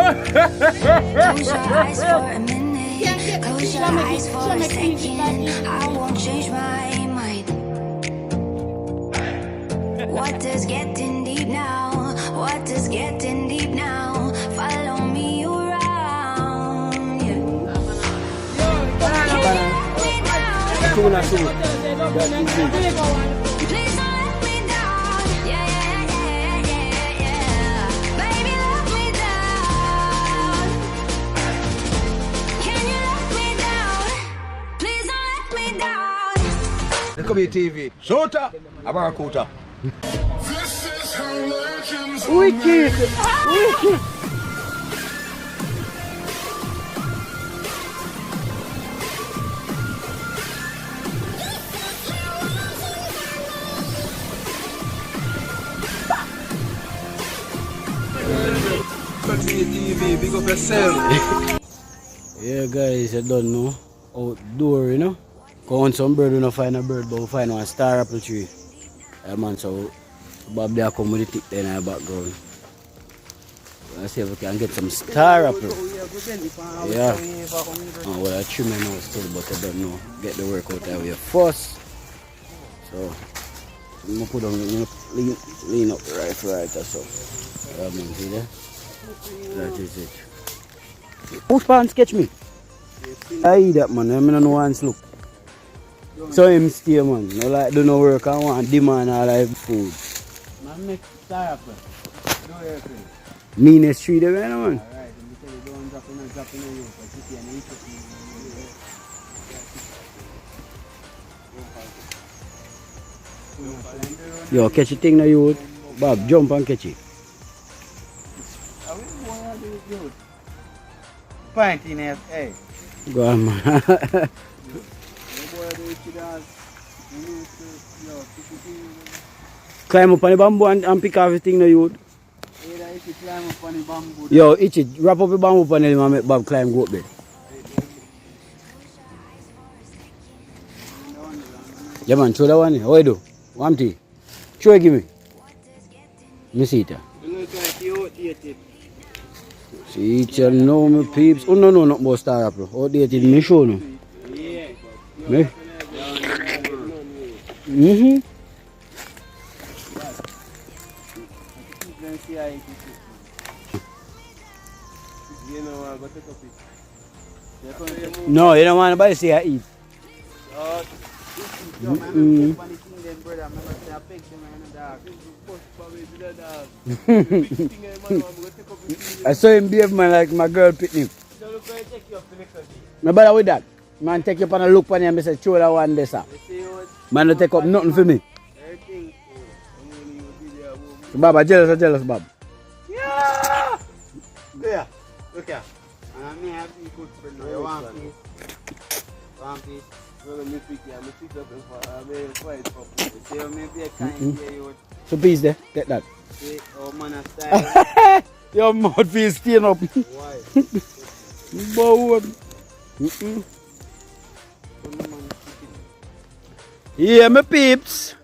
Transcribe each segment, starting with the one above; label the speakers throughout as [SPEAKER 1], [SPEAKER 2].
[SPEAKER 1] Close your eyes for a minute. Close your eyes for a second. I won't change my mind. Water's getting deep now. Water's getting deep now. Follow me around. Yeah.
[SPEAKER 2] Please don't let me down. Yeah, yeah, yeah, yeah, yeah. Baby, let me down. Can you let me down? Please don't let me down.
[SPEAKER 3] Look at me TV. Shota, Abarakuta.
[SPEAKER 2] Wicked! Wicked!
[SPEAKER 3] TV, big up yourself.
[SPEAKER 2] Yeah, guys, you don't know. Outdoor, you know. Count some bird, we don't find a bird, but we find one star apple tree. Yeah, man, so Bob there come with the tick there in the background. Let's see if we can get some star apple. Yeah. Oh, well, I trim my nose still, but I don't know. Get the work out that way first. So, I'm going to put on, lean up the rifle right or so. Yeah, man, see there? That is it. Push pants catch me. I eat that, man. I don't know once look. So him stay, man. No like do no work. I want demand all like food. Man, make star apple. Do everything. Meanest tree there, man. Alright, and because you don't drop in you. But you can eat it. Yo, catch a thing now, you. Bob, jump and catch it.
[SPEAKER 3] Pint in it, hey.
[SPEAKER 2] Go on, man. Climb up on the bamboo and pick off the thing now, you. Yo, itch it. Wrap up the bamboo panel and make Bob climb go up there. Yeah, man, throw that one. How you do? One tea. Throw it, give me. Let me see it. See it, you know, my peeps. Oh, no, not about star apple. Outdated, me show no. Me? Mm-hmm. No, you don't want nobody to see I eat. I saw him behave, man, like my girl picnic. No bother with that. Man, take you up and look on him and say, throw that one there, sir. Man, don't take up nothing for me. So, Bob, I'm jealous, Bob.
[SPEAKER 3] Yeah! Yeah, look here. And I have to good friend now. You want peace? One piece. Well, me pick you. Me pick up for very quiet for people. So, maybe a kind here, you.
[SPEAKER 2] So, please, there, get that.
[SPEAKER 3] See, oh, man, a style.
[SPEAKER 2] Your mouth feels stain up.
[SPEAKER 3] Why?
[SPEAKER 2] Bow. Yeah, my peeps.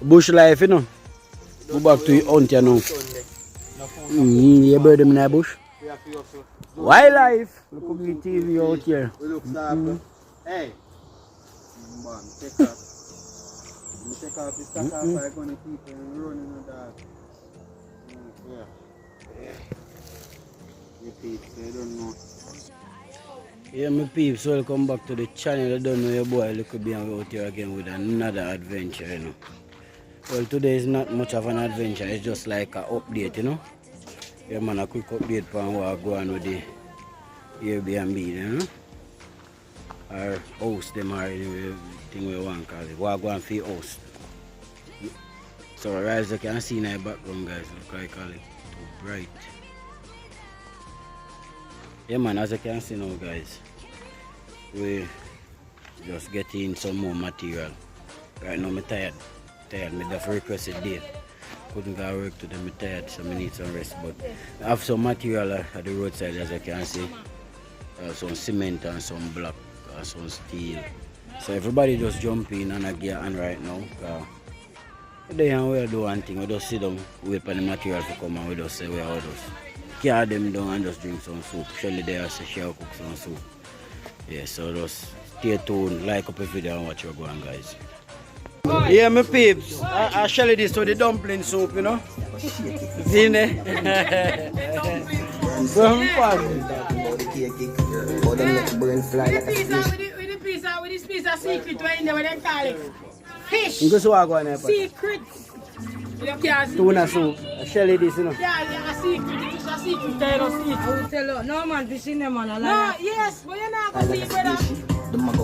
[SPEAKER 2] Bush life, you know. Go back to your aunt, you know. Yeah, bird them in the bush. Wildlife. Look at the TV out here.
[SPEAKER 3] We look sharp. Hey. Man, take off. Take off the stack off by going to people and running in the dark. Yeah. You peeps, I don't know.
[SPEAKER 2] Yeah, my peeps, welcome back to the channel. I don't know your boy, look at me out here again with another adventure, you know. Well, today is not much of an adventure, it's just like an update, you know. Yeah, man, a quick update from what I go on with the Airbnb, you know. Or house, them are anything we want, call it. What I go on for house. So, as you can see in the background, guys, look how I call it. Too bright. Yeah, man, as you can see now, guys, we just getting some more material. Right now, I'm tired. Me just requested date. Couldn't go work today, I'm tired, so I need some rest. But I have some material at the roadside, as you can see. Some cement and some block, some steel. So everybody just jump in and I get on right now. They and we'll do one thing, we just sit down, wait for the material to come and we just say we are others. car them down and just drink some soup. Shelly there says she'll cook some soup. Yeah, so just stay tuned, like up the video and watch your going, guys. Yeah, my peeps, I Shelly this to the dumpling soup, you know. See there? Some fun.
[SPEAKER 4] With this piece of secret right in there, what they call it? Fish.
[SPEAKER 2] You go go on
[SPEAKER 4] Secret.
[SPEAKER 2] Tuna soup. Shelly this, you know.
[SPEAKER 4] Yeah, a secret. It's a secret. I will tell you. No man, fish in them, man. No, yes, but you're not going to see, brother.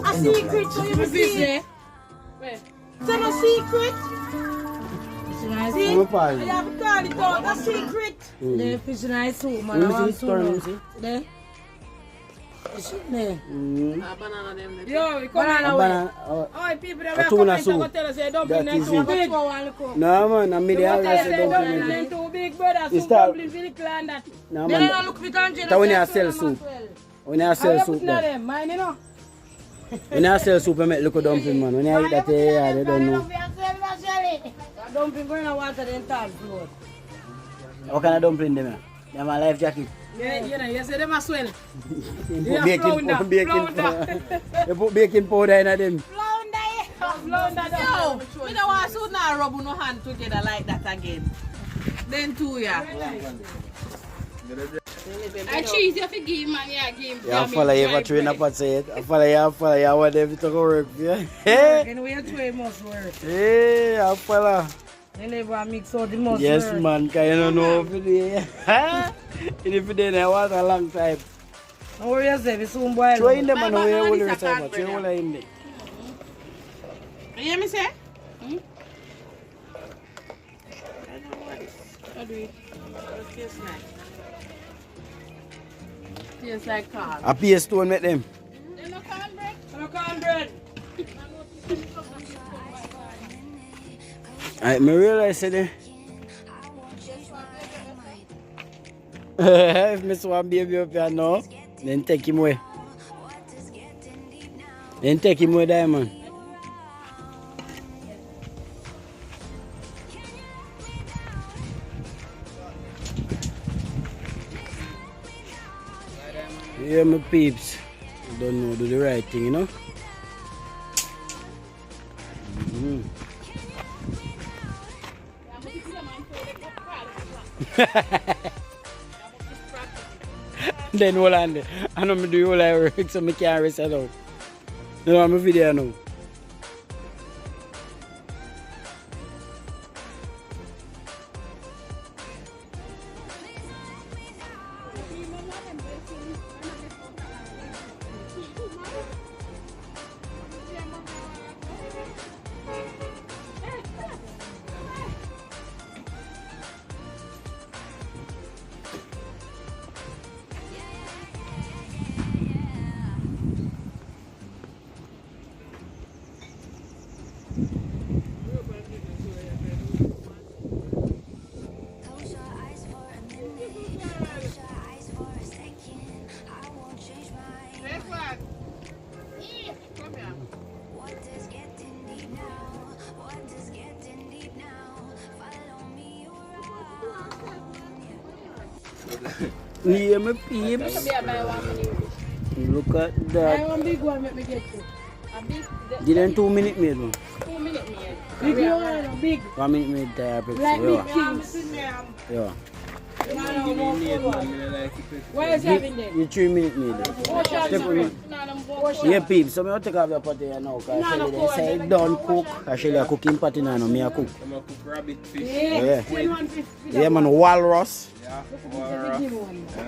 [SPEAKER 4] A secret, so you will see. Wait. It's not a secret. See, I have to call it out. A secret. The fish in the soup, man. I want to know. There. Banana them. Yo, we come banana. Oh, people that were coming to tell us they don't bring them too big.
[SPEAKER 2] No man, I'm media.
[SPEAKER 4] They don't bring them too big, brother. So dumpling for the clan that.
[SPEAKER 2] No
[SPEAKER 4] man. They don't look fit on
[SPEAKER 2] Angela. When you sell soup. When you sell soup.
[SPEAKER 4] Mine, you know.
[SPEAKER 2] When you sell soup, you make look dumpling, man. When you eat that, they don't know.
[SPEAKER 4] That dumpling going to water the entire floor.
[SPEAKER 2] What kind of dumpling them? They have a life jacket.
[SPEAKER 4] Yeah, you know, you say them as well.
[SPEAKER 2] You put baking powder in them.
[SPEAKER 4] Flounder.
[SPEAKER 5] Yo, we don't want to now rub no hand together like that again. Then two, yeah.
[SPEAKER 4] I cheese you for game, man. Yeah, game.
[SPEAKER 2] Yeah, I follow you for train up at it. I follow you, I want them to go work. Yeah.
[SPEAKER 4] Can we try must work?
[SPEAKER 2] Yeah, I follow.
[SPEAKER 4] You never mix out the must
[SPEAKER 2] yes,
[SPEAKER 4] work.
[SPEAKER 2] man, because you don't know if it is. If it is, I want a long time.
[SPEAKER 4] Don't worry yourself, it's soon boil.
[SPEAKER 2] Try in them and we will reserve. Try in them.
[SPEAKER 5] You hear me say?
[SPEAKER 4] What do it?
[SPEAKER 5] Tastes nice. Tastes like corn.
[SPEAKER 2] A PS stone make them.
[SPEAKER 4] No cornbread? No cornbread.
[SPEAKER 2] I realize that if I saw a baby up here now, then take him away. Then take him away, Diamond. Yeah, my peeps. Don't know, do the right thing, you know. Then hold on, I know me do all I work so I can't rest it out. You know, I'm a video now. Yeah, my peeps. Look at that.
[SPEAKER 4] I want big one, let me get you. A big.
[SPEAKER 2] Give them 2 minutes, mate.
[SPEAKER 4] 2 minutes, man. Big one, big.
[SPEAKER 2] 1 minute, mate.
[SPEAKER 4] Like big kings.
[SPEAKER 2] Yeah.
[SPEAKER 4] Why is having them?
[SPEAKER 2] You 3 minutes, mate. Step with me. Yeah, peeps. So I take off the pot here now. Because they say it don't cook. Actually, I cooking pot now. Me I cook.
[SPEAKER 3] I'm going to cook rabbit fish.
[SPEAKER 4] Yeah.
[SPEAKER 2] Yeah, man. Walrus.
[SPEAKER 3] Yeah,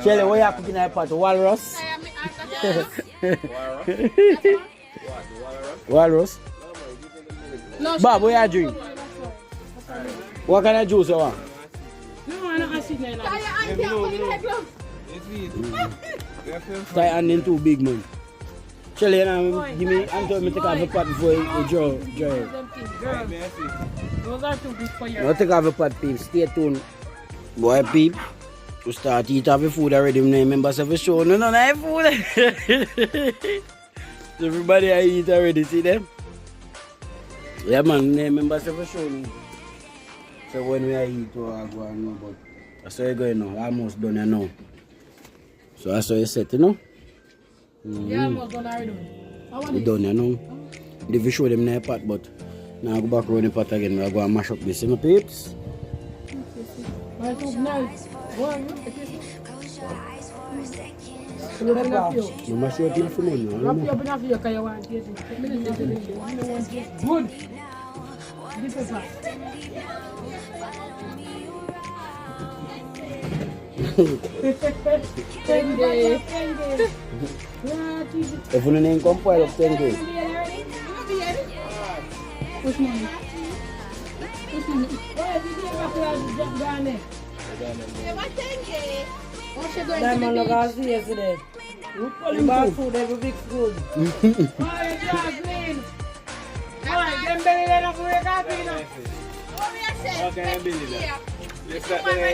[SPEAKER 2] Shelly, what you cooking in that pot? Walrus? Walrus? Bob, what you drink? What kind of juice you want?
[SPEAKER 4] No, I'm not acid now.
[SPEAKER 2] Tie hand in too big, man. Shelly, give me, I'm going to take off the pot before you draw.
[SPEAKER 4] Those are too big for you.
[SPEAKER 2] I'll take off the pot, peeps. Stay tuned. Boy, peep. You start eat off the food already. Members of the show. No, food. Everybody I eat already, see them? Yeah, man, members of the show. So when we eat, I go and know, but That's how you going now. Almost done now. So that's how you set, you know?
[SPEAKER 4] Yeah, almost done already. How
[SPEAKER 2] You done, you know? If you show them in the pot, but now I go back around the pot again. I go and mash up this, you know, peeps?
[SPEAKER 4] My soup nice. One,
[SPEAKER 2] You mash it up for me, you
[SPEAKER 4] wrap you
[SPEAKER 2] know?
[SPEAKER 4] up enough here because you want to taste it. Good. This is hot.
[SPEAKER 2] If you didn't come for it, 10 days.
[SPEAKER 4] Push money. Push money. Oh, if you didn't down there.
[SPEAKER 6] Diamond look as yesterday. You bought food every big food.
[SPEAKER 4] Oh, Jasmine. Oh, them belly they don't break up, you know.
[SPEAKER 3] Okay, I'm busy there. Let's get there.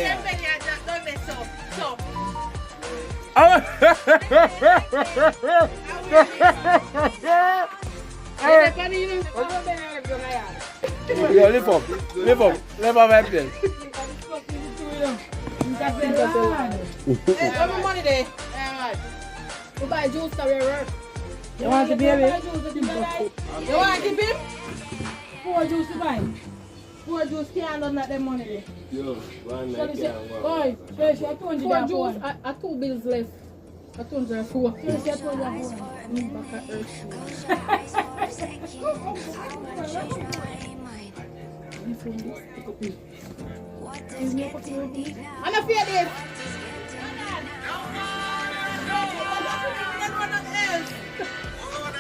[SPEAKER 2] Yeah, lift up. Lift up. Lift up my place.
[SPEAKER 5] How much money there?
[SPEAKER 4] You buy juice to work.
[SPEAKER 6] You want the baby?
[SPEAKER 5] You want to keep him?
[SPEAKER 4] 4 juice to buy. 4 juice can't done that them money there.
[SPEAKER 3] Yo, one
[SPEAKER 4] So
[SPEAKER 3] night
[SPEAKER 4] they say,
[SPEAKER 3] can't go.
[SPEAKER 4] boy, fresh, I told you
[SPEAKER 5] 4
[SPEAKER 4] that
[SPEAKER 5] juice,
[SPEAKER 4] one.
[SPEAKER 5] I 2 bills left.
[SPEAKER 4] I told you 4. Fresh, I told you that one. Back at earth.
[SPEAKER 1] What is getting deep now?
[SPEAKER 5] I'm not fear this.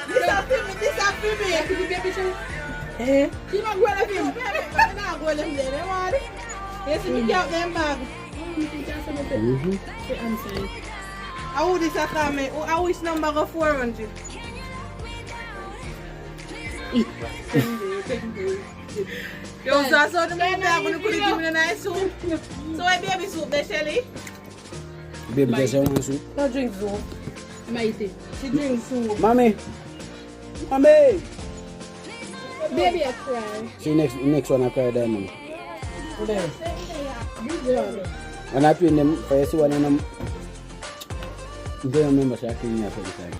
[SPEAKER 5] This is for me. Could you baby show?
[SPEAKER 6] Eh?
[SPEAKER 5] She not going to film. I'm not going to film. They want it. Yes, you get them bag. How would this come? I wish number go 400. Yo, so I saw the man there going to put it in a nice soup. So I baby soup there, Shelly.
[SPEAKER 2] Baby, just one soup.
[SPEAKER 6] No drink soup.
[SPEAKER 4] Mighty.
[SPEAKER 5] She drinks soup.
[SPEAKER 2] Mommy. Mommy.
[SPEAKER 4] Baby, I cry.
[SPEAKER 2] See next one I cry diamond.
[SPEAKER 6] Today.
[SPEAKER 2] When I twin them, for you see one in them. You don't remember, so I clean you up every time.